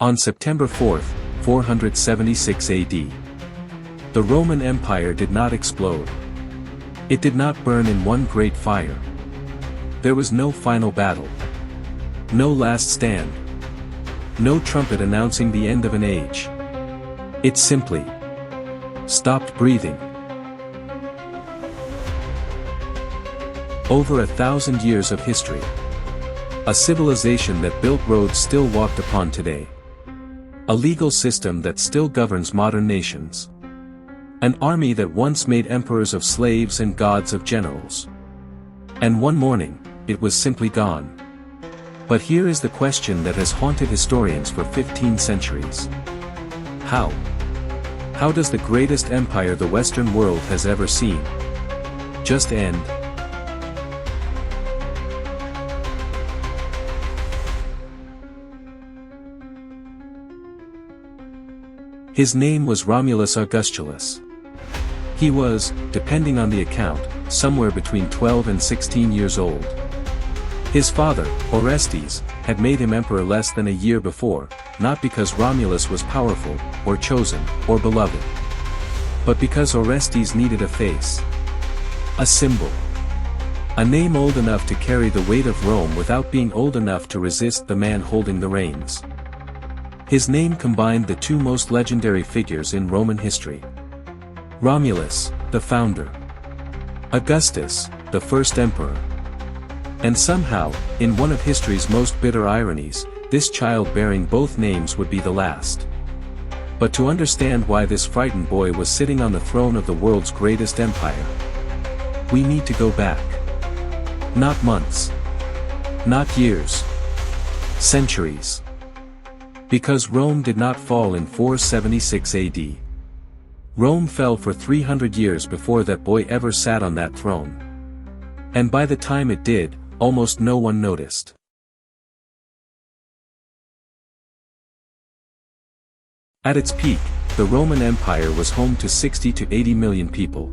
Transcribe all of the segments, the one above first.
On September 4, 476 AD. The Roman Empire did not explode. It did not burn in one great fire. There was no final battle. No last stand. No trumpet announcing the end of an age. It simply stopped breathing. Over 1,000 years of history. A civilization that built roads still walked upon today. A legal system that still governs modern nations. An army that once made emperors of slaves and gods of generals. And one morning, it was simply gone. But here is the question that has haunted historians for 15 centuries. How? How does the greatest empire the Western world has ever seen just end? His name was Romulus Augustulus. He was, depending on the account, somewhere between 12 and 16 years old. His father, Orestes, had made him emperor less than a year before, not because Romulus was powerful, or chosen, or beloved. But because Orestes needed a face. A symbol. A name old enough to carry the weight of Rome without being old enough to resist the man holding the reins. His name combined the two most legendary figures in Roman history. Romulus, the founder. Augustus, the first emperor. And somehow, in one of history's most bitter ironies, this child bearing both names would be the last. But to understand why this frightened boy was sitting on the throne of the world's greatest empire, we need to go back. Not months. Not years. Centuries. Because Rome did not fall in 476 AD. Rome fell for 300 years before that boy ever sat on that throne. And by the time it did, almost no one noticed. At its peak, the Roman Empire was home to 60 to 80 million people.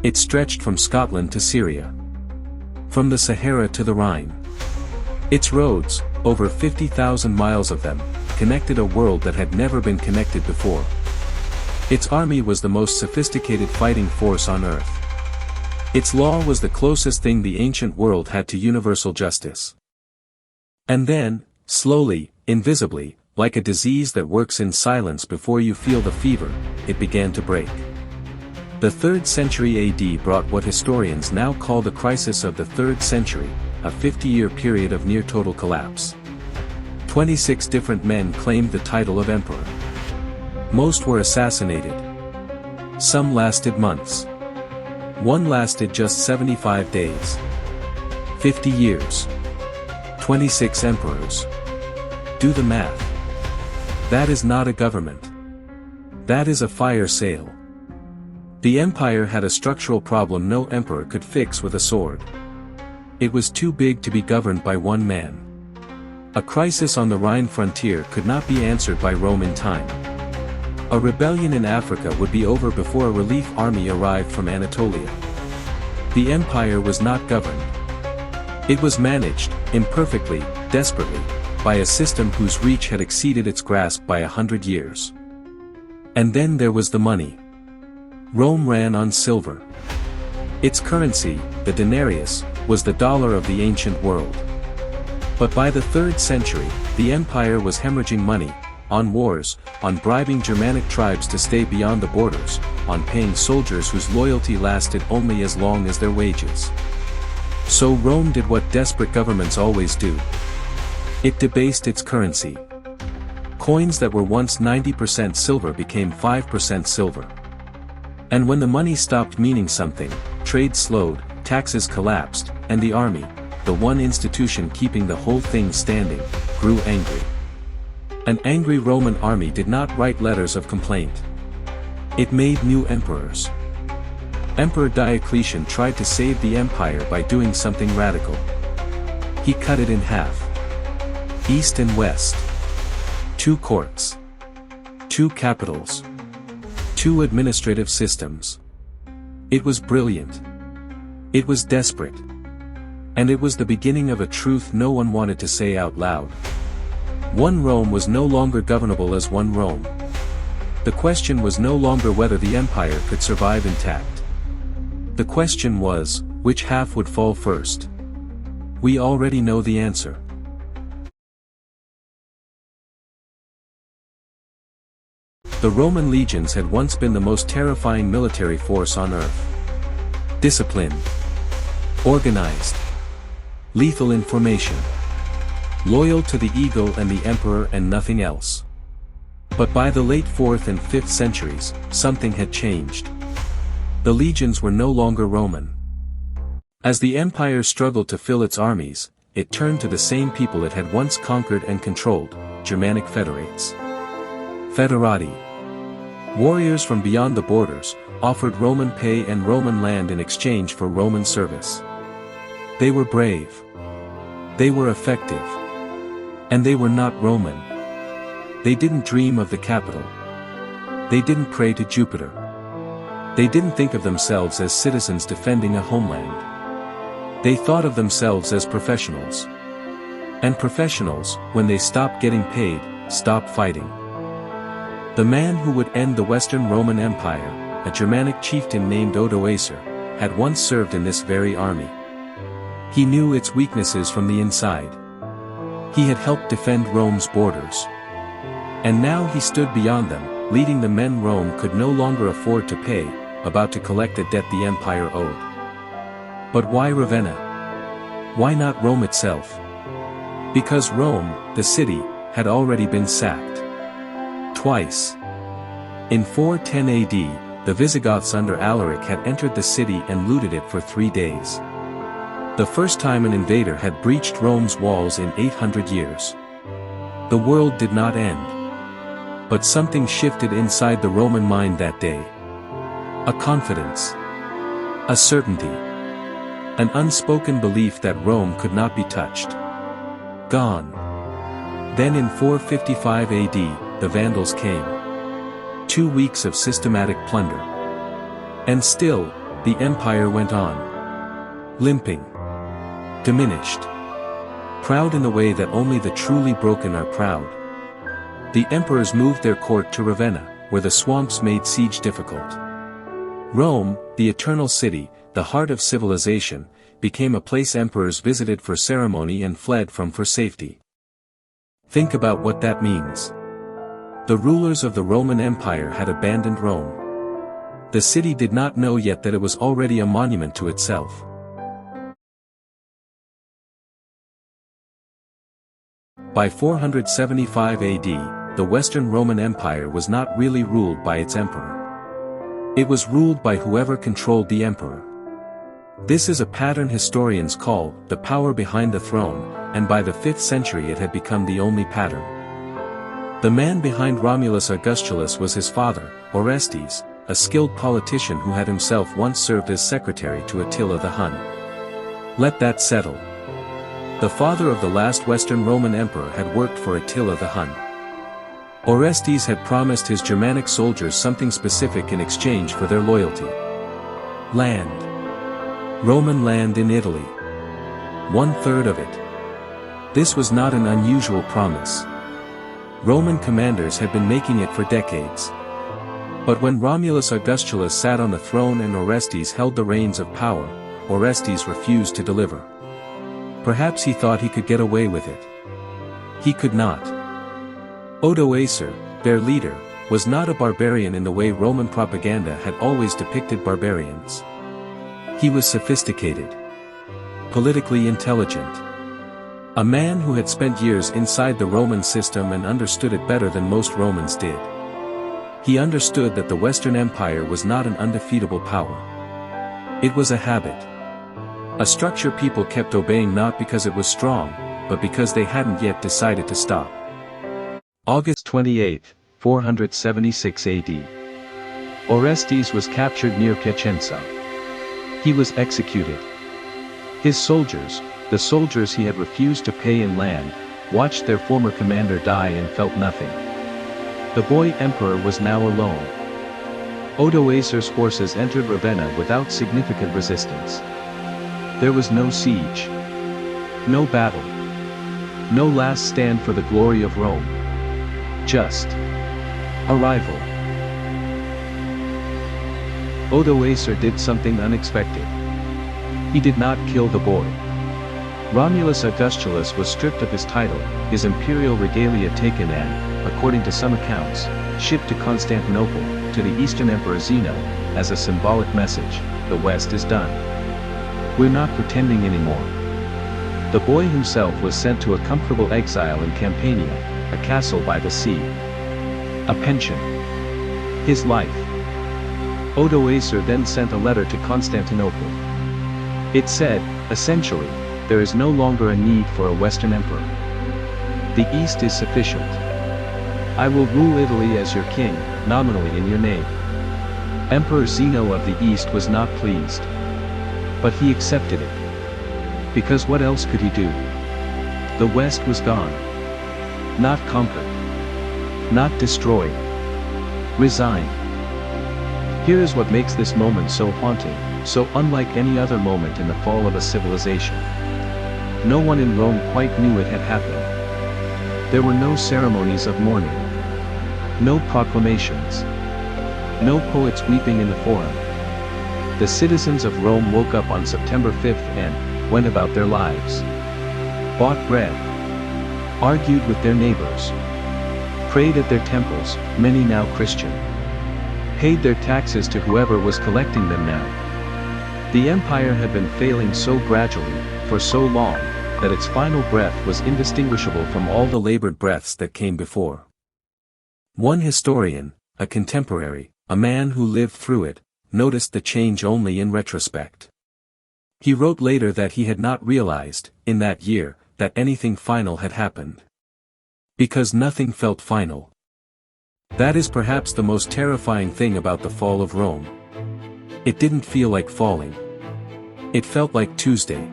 It stretched from Scotland to Syria. From the Sahara to the Rhine. Its roads, over 50,000 miles of them, connected a world that had never been connected before. Its army was the most sophisticated fighting force on earth. Its law was the closest thing the ancient world had to universal justice. And then, slowly, invisibly, like a disease that works in silence before you feel the fever, it began to break. The 3rd century AD brought what historians now call the crisis of the 3rd century, a 50-year period of near-total collapse. 26 different men claimed the title of emperor. Most were assassinated. Some lasted months. One lasted just 75 days. 50 years. 26 emperors. Do the math. That is not a government. That is a fire sale. The empire had a structural problem no emperor could fix with a sword. It was too big to be governed by one man. A crisis on the Rhine frontier could not be answered by Rome in time. A rebellion in Africa would be over before a relief army arrived from Anatolia. The empire was not governed. It was managed, imperfectly, desperately, by a system whose reach had exceeded its grasp by 100 years. And then there was the money. Rome ran on silver. Its currency, the denarius, was the dollar of the ancient world. But by the 3rd century, the empire was hemorrhaging money, on wars, on bribing Germanic tribes to stay beyond the borders, on paying soldiers whose loyalty lasted only as long as their wages. So Rome did what desperate governments always do. It debased its currency. Coins that were once 90% silver became 5% silver. And when the money stopped meaning something, trade slowed, taxes collapsed, and the army, the one institution keeping the whole thing standing, grew angry. An angry Roman army did not write letters of complaint. It made new emperors. Emperor Diocletian tried to save the empire by doing something radical. He cut it in half. East and West. 2 courts. 2 capitals. 2 administrative systems. It was brilliant. It was desperate. And it was the beginning of a truth no one wanted to say out loud. One Rome was no longer governable as one Rome. The question was no longer whether the empire could survive intact. The question was, which half would fall first? We already know the answer. The Roman legions had once been the most terrifying military force on earth. Disciplined, organized, lethal in formation, loyal to the eagle and the emperor and nothing else. But by the late 4th and 5th centuries, something had changed. The legions were no longer Roman. As the empire struggled to fill its armies, it turned to the same people it had once conquered and controlled, Germanic federates. Federati. Warriors from beyond the borders, offered Roman pay and Roman land in exchange for Roman service. They were brave. They were effective. And they were not Roman. They didn't dream of the capital. They didn't pray to Jupiter. They didn't think of themselves as citizens defending a homeland. They thought of themselves as professionals. And professionals, when they stopped getting paid, stopped fighting. The man who would end the Western Roman Empire, a Germanic chieftain named Odoacer, had once served in this very army. He knew its weaknesses from the inside. He had helped defend Rome's borders. And now he stood beyond them, leading the men Rome could no longer afford to pay, about to collect a debt the empire owed. But why Ravenna? Why not Rome itself? Because Rome, the city, had already been sacked. Twice. In 410 AD, the Visigoths under Alaric had entered the city and looted it for 3 days. The first time an invader had breached Rome's walls in 800 years. The world did not end. But something shifted inside the Roman mind that day. A confidence. A certainty. An unspoken belief that Rome could not be touched. Gone. Then in 455 AD, the Vandals came. 2 weeks of systematic plunder. And still, the empire went on. Limping. Diminished. Proud in the way that only the truly broken are proud. The emperors moved their court to Ravenna, where the swamps made siege difficult. Rome, the eternal city, the heart of civilization, became a place emperors visited for ceremony and fled from for safety. Think about what that means. The rulers of the Roman Empire had abandoned Rome. The city did not know yet that it was already a monument to itself. By 475 AD, the Western Roman Empire was not really ruled by its emperor. It was ruled by whoever controlled the emperor. This is a pattern historians call the power behind the throne, and by the 5th century it had become the only pattern. The man behind Romulus Augustulus was his father, Orestes, a skilled politician who had himself once served as secretary to Attila the Hun. Let that settle. The father of the last Western Roman emperor had worked for Attila the Hun. Orestes had promised his Germanic soldiers something specific in exchange for their loyalty. Land. Roman land in Italy. 1/3 of it. This was not an unusual promise. Roman commanders had been making it for decades. But when Romulus Augustulus sat on the throne and Orestes held the reins of power, Orestes refused to deliver. Perhaps he thought he could get away with it. He could not. Odoacer, their leader, was not a barbarian in the way Roman propaganda had always depicted barbarians. He was sophisticated. Politically intelligent. A man who had spent years inside the Roman system and understood it better than most Romans did. He understood that the Western Empire was not an undefeatable power. It was a habit. A structure people kept obeying not because it was strong, but because they hadn't yet decided to stop. August 28, 476 AD. Orestes was captured near Piacenza. He was executed. His soldiers, the soldiers he had refused to pay in land, watched their former commander die and felt nothing. The boy emperor was now alone. Odoacer's forces entered Ravenna without significant resistance. There was no siege. No battle. No last stand for the glory of Rome. Just arrival. Odoacer did something unexpected. He did not kill the boy. Romulus Augustulus was stripped of his title, his imperial regalia taken and, according to some accounts, shipped to Constantinople, to the Eastern Emperor Zeno, as a symbolic message: the West is done. We're not pretending anymore. The boy himself was sent to a comfortable exile in Campania, a castle by the sea. A pension. His life. Odoacer then sent a letter to Constantinople. It said, essentially, there is no longer a need for a Western emperor. The East is sufficient. I will rule Italy as your king, nominally in your name. Emperor Zeno of the East was not pleased. But he accepted it. Because what else could he do? The West was gone. Not conquered. Not destroyed. Resigned. Here is what makes this moment so haunting, so unlike any other moment in the fall of a civilization. No one in Rome quite knew it had happened. There were no ceremonies of mourning. No proclamations. No poets weeping in the Forum. The citizens of Rome woke up on September 5th and went about their lives. Bought bread. Argued with their neighbors. Prayed at their temples, many now Christian. Paid their taxes to whoever was collecting them now. The empire had been failing so gradually, for so long, that its final breath was indistinguishable from all the labored breaths that came before. One historian, a contemporary, a man who lived through it, noticed the change only in retrospect. He wrote later that he had not realized, in that year, that anything final had happened. Because nothing felt final. That is perhaps the most terrifying thing about the fall of Rome. It didn't feel like falling. It felt like Tuesday.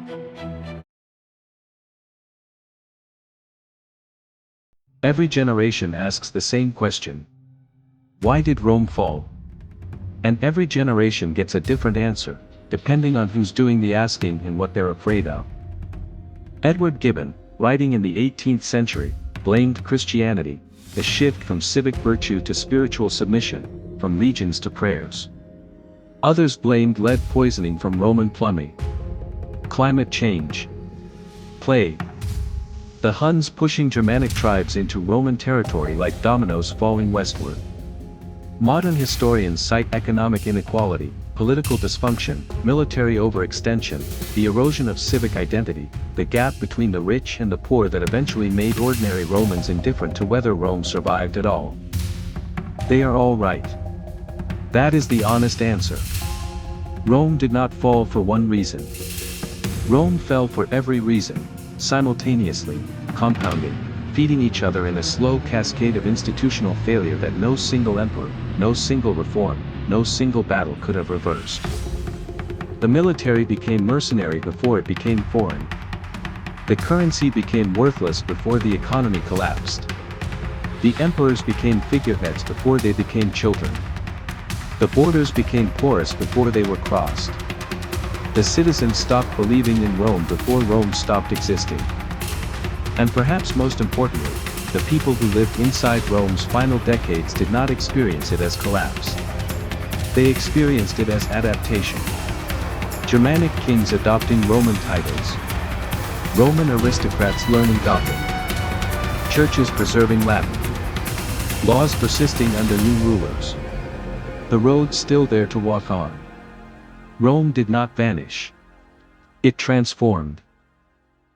Every generation asks the same question. Why did Rome fall? And every generation gets a different answer, depending on who's doing the asking and what they're afraid of. Edward Gibbon, writing in the 18th century, blamed Christianity, the shift from civic virtue to spiritual submission, from legions to prayers. Others blamed lead poisoning from Roman plumbing. Climate change. Plague. The Huns pushing Germanic tribes into Roman territory like dominoes falling westward. Modern historians cite economic inequality, political dysfunction, military overextension, the erosion of civic identity, the gap between the rich and the poor that eventually made ordinary Romans indifferent to whether Rome survived at all. They are all right. That is the honest answer. Rome did not fall for one reason. Rome fell for every reason, simultaneously, compounding, feeding each other in a slow cascade of institutional failure that no single emperor, no single reform, no single battle could have reversed. The military became mercenary before it became foreign. The currency became worthless before the economy collapsed. The emperors became figureheads before they became children. The borders became porous before they were crossed. The citizens stopped believing in Rome before Rome stopped existing. And perhaps most importantly, the people who lived inside Rome's final decades did not experience it as collapse. They experienced it as adaptation. Germanic kings adopting Roman titles. Roman aristocrats learning Gothic. Churches preserving Latin. Laws persisting under new rulers. The road still there to walk on. Rome did not vanish. It transformed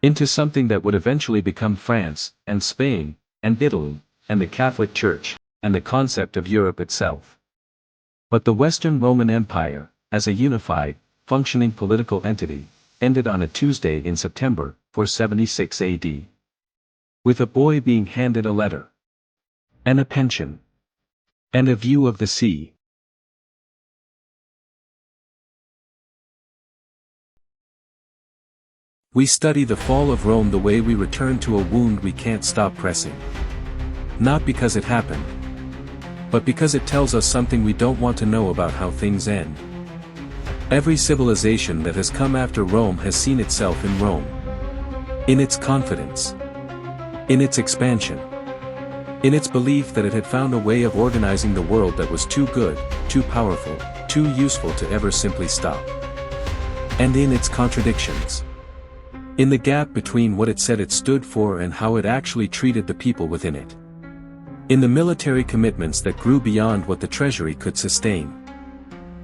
into something that would eventually become France, and Spain, and Italy, and the Catholic Church, and the concept of Europe itself. But the Western Roman Empire, as a unified, functioning political entity, ended on a Tuesday in September, 476 AD. With a boy being handed a letter. And a pension. And a view of the sea. We study the fall of Rome the way we return to a wound we can't stop pressing. Not because it happened, but because it tells us something we don't want to know about how things end. Every civilization that has come after Rome has seen itself in Rome. In its confidence. In its expansion. In its belief that it had found a way of organizing the world that was too good, too powerful, too useful to ever simply stop. And in its contradictions. In the gap between what it said it stood for and how it actually treated the people within it. In the military commitments that grew beyond what the treasury could sustain.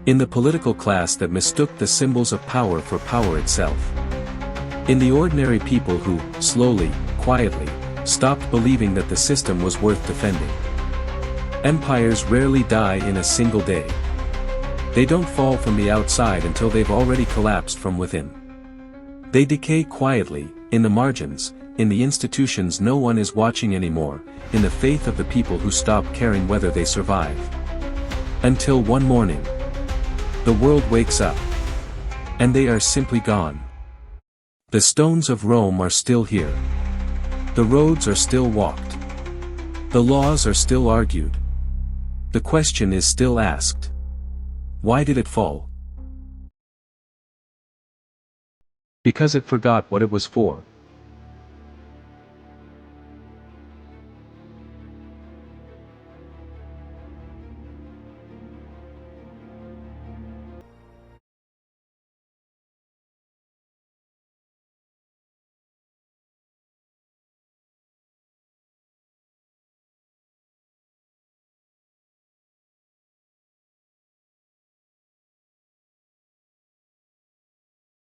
In the political class that mistook the symbols of power for power itself. In the ordinary people who, slowly, quietly, stopped believing that the system was worth defending. Empires rarely die in a single day. They don't fall from the outside until they've already collapsed from within. They decay quietly, in the margins, in the institutions no one is watching anymore, in the faith of the people who stop caring whether they survive. Until one morning, the world wakes up. And they are simply gone. The stones of Rome are still here. The roads are still walked. The laws are still argued. The question is still asked. Why did it fall? Because it forgot what it was for.